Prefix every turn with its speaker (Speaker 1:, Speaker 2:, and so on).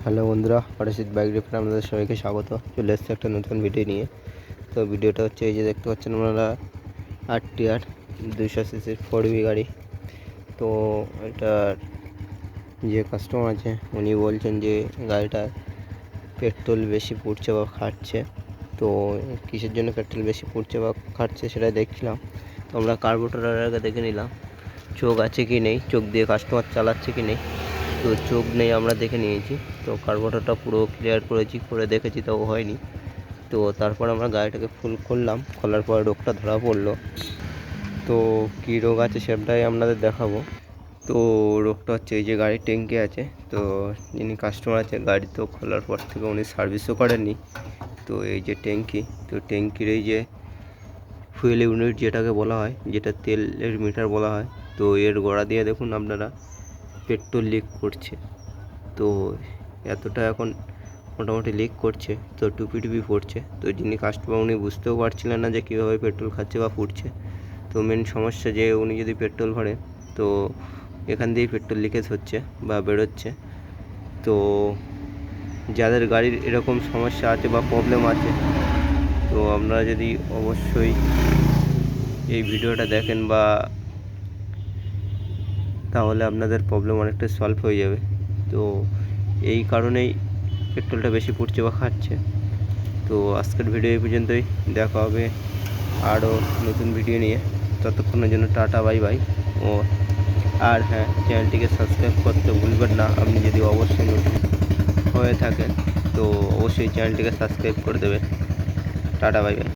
Speaker 1: Hello বন্ধুরা, পরিচিত bike repair আপনাদের সবাইকে স্বাগত। চলে এসেছে একটা নতুন ভিডিও নিয়ে। তো ভিডিওটা হচ্ছে এই যে দেখতে পাচ্ছেন আপনারা RTR 200cc 4V গাড়ি। তো এটার যে কাস্টমার আছে উনি বলছেন যে গাড়িটার পেট্রোল বেশি পুড়ছে বা খাচ্ছে। তো কিসের জন্য পেট্রোল বেশি পুড়ছে বা খাচ্ছে সেটা দেখছিলাম। তো আমরা কার্বোরেটরের আগে দেখে নিলাম চোখ আছে কি নেই, চোখ দিয়ে কাস্টমার চালাচ্ছে কি নেই। তো চোখ নেই, আমরা দেখে নিয়েছি। তো কার্বোরেটরটা পুরো ক্লিয়ার করেছি, করে দেখেছি, তাও হয়নি। তো তারপর আমরা গাড়িটাকে ফুল করলাম, খোলার পর রোগটা ধরা পড়লো। তো কী রোগ আছে সেটাই আপনাদের দেখাবো। তো রোগটা হচ্ছে এই যে গাড়ির ট্যাঙ্কি আছে, তো যিনি কাস্টমার আছে গাড়ি তো খোলার পর থেকে উনি সার্ভিসও করেননি। তো এই যে ট্যাঙ্কি, তো ট্যাঙ্কির এই যে ফুয়েল ইউনিট যেটাকে বলা হয়, যেটা তেলের মিটার বলা হয়, তো এর গোড়া দিয়ে দেখুন আপনারা পেট্রোল লিক করছে। তো এতটা এখন মোটামুটি লিক করছে, তো টুপি টুপি পড়ছে। তো যিনি কাস্টমার উনি বুঝতেও পারছিলেন না যে কীভাবে পেট্রোল খাচ্ছে বা ফুটছে। তো মেন সমস্যা যে উনি যদি পেট্রোল ভরে তো এখান দিয়েই পেট্রোল লিকেজ হচ্ছে বা বেরোচ্ছে। তো যাদের গাড়ির এরকম সমস্যা আছে বা প্রবলেম আছে, তো আপনারা যদি অবশ্যই এই ভিডিওটা দেখেন বা তাহলে আপনাদের প্রবলেম অনেকটা সলভ হয়ে যাবে। তো এই কারণেই পেট্রোলটা বেশি পুড়ছে বা খাচ্ছে। তো আজকের ভিডিও এই পর্যন্তই, দেখা হবে আরও নতুন ভিডিও নিয়ে। ততক্ষণের জন্য টাটা, বাই বাই। ও আর হ্যাঁ, চ্যানেলটিকে সাবস্ক্রাইব করতে ভুলবেন না। আপনি যদি অবশ্যই নতুন হয়ে থাকেন তো অবশ্যই চ্যানেলটিকে সাবস্ক্রাইব করে দেবেন। Tata, bye bye.